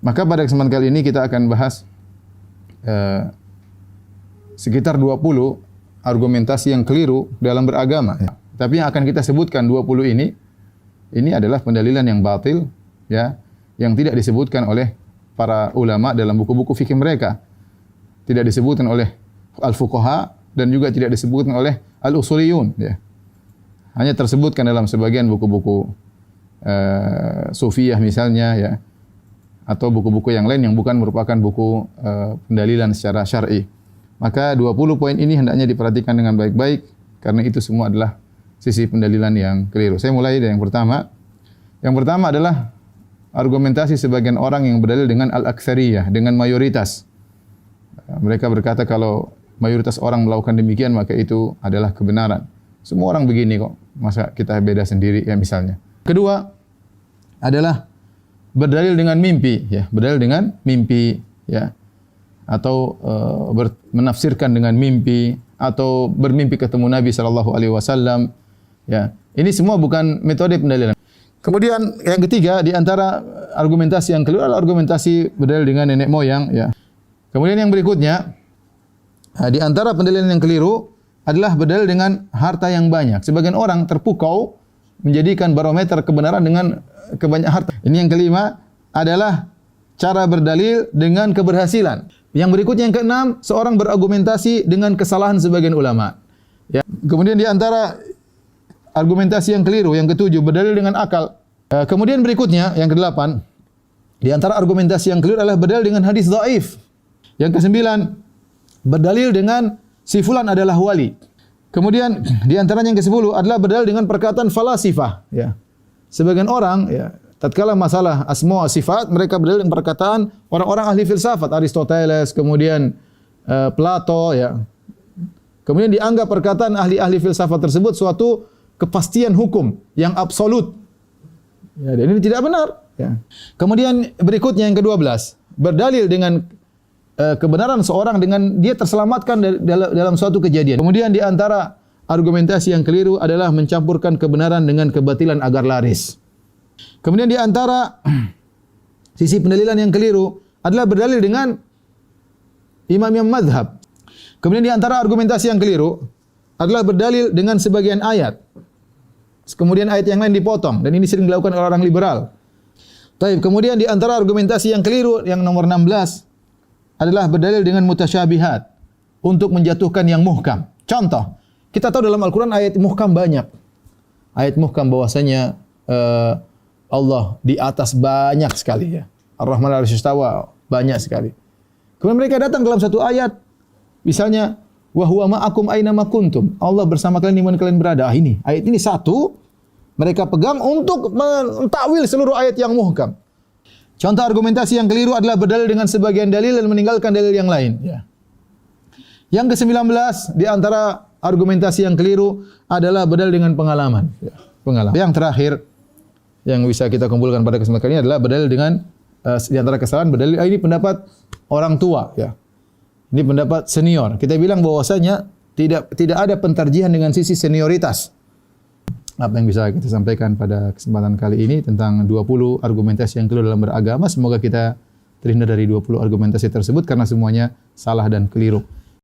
Maka pada kesempatan kali ini kita akan bahas sekitar 20 argumentasi yang keliru dalam beragama. Tapi yang akan kita sebutkan 20 ini adalah pendalilan yang batil, ya, yang tidak disebutkan oleh para ulama dalam buku-buku fikih mereka. Tidak disebutkan oleh al-fuqaha dan juga tidak disebutkan oleh al-usuliyun, ya. Hanya tersebutkan dalam sebagian buku-buku sufiyah misalnya, ya, atau buku-buku yang lain yang bukan merupakan buku pendalilan secara syar'i. Maka 20 poin ini hendaknya diperhatikan dengan baik-baik karena itu semua adalah sisi pendalilan yang keliru. Saya mulai dari yang pertama. Yang pertama adalah argumentasi sebagian orang yang berdalil dengan al-aktsariyah, dengan mayoritas. Mereka berkata kalau mayoritas orang melakukan demikian maka itu adalah kebenaran. Semua orang begini kok, masa kita beda sendiri, ya, misalnya. Kedua adalah berdalil dengan mimpi, ya, berdalil dengan mimpi, ya, atau menafsirkan dengan mimpi, atau bermimpi ketemu Nabi sallallahu alaihi wasallam, ya. Ini semua bukan metode pendalilan. Kemudian yang ketiga di antara argumentasi yang keliru adalah argumentasi berdalil dengan nenek moyang, ya. Kemudian yang berikutnya di antara pendalilan yang keliru adalah berdalil dengan harta yang banyak. Sebagian orang terpukau menjadikan barometer kebenaran dengan kebanyakan harta. Ini yang kelima adalah cara berdalil dengan keberhasilan. Yang berikutnya yang keenam, seorang berargumentasi dengan kesalahan sebagian ulama. Ya. Kemudian di antara argumentasi yang keliru, yang ketujuh, berdalil dengan akal. Kemudian berikutnya yang kedelapan, di antara argumentasi yang keliru adalah berdalil dengan hadis dhaif. Yang kesembilan, berdalil dengan si fulan adalah wali. Kemudian di antaranya yang ke-10 adalah berdalil dengan perkataan falasifah, ya. Sebagian orang, ya, tatkala masalah asma wa sifat, mereka berdalil dengan perkataan orang-orang ahli filsafat, Aristoteles, kemudian Plato, ya. Kemudian dianggap perkataan ahli-ahli filsafat tersebut suatu kepastian hukum yang absolut. Ya, dan ini tidak benar, ya. Kemudian berikutnya yang ke-12, berdalil dengan kebenaran seorang dengan dia terselamatkan dalam suatu kejadian. Kemudian di antara argumentasi yang keliru adalah mencampurkan kebenaran dengan kebatilan agar laris. Kemudian di antara sisi pendalilan yang keliru adalah berdalil dengan imam-imam mazhab. Kemudian di antara argumentasi yang keliru adalah berdalil dengan sebagian ayat. Kemudian ayat yang lain dipotong, dan ini sering dilakukan oleh orang liberal. Baik, kemudian di antara argumentasi yang keliru yang nomor 16 adalah berdalil dengan mutasyabihat untuk menjatuhkan yang muhkam. Contoh, kita tahu dalam Al-Quran ayat muhkam banyak. Ayat muhkam bahwasanya Allah di atas banyak sekali, ya. Ar-Rahman al-'arsy istawa, banyak sekali. Kemudian mereka datang dalam satu ayat, misalnya wa huwa ma'akum aina ma kuntum. Allah bersama kalian di mana kalian berada. Ini ayat ini satu mereka pegang untuk mentakwil seluruh ayat yang muhkam. Contoh argumentasi yang keliru adalah berdalil dengan sebagian dalil dan meninggalkan dalil yang lain, ya. Yang ke-19 di antara argumentasi yang keliru adalah berdalil dengan pengalaman, ya. Pengalaman. Yang terakhir yang bisa kita kumpulkan pada kesempatan kali ini adalah berdalil dengan di antara kesalahan berdalil ini pendapat orang tua, ya. Ini pendapat senior. Kita bilang bahwasanya tidak ada pentarjihan dengan sisi senioritas. Apa yang bisa kita sampaikan pada kesempatan kali ini tentang 20 argumentasi yang keliru dalam beragama. Semoga kita terhindar dari 20 argumentasi tersebut karena semuanya salah dan keliru.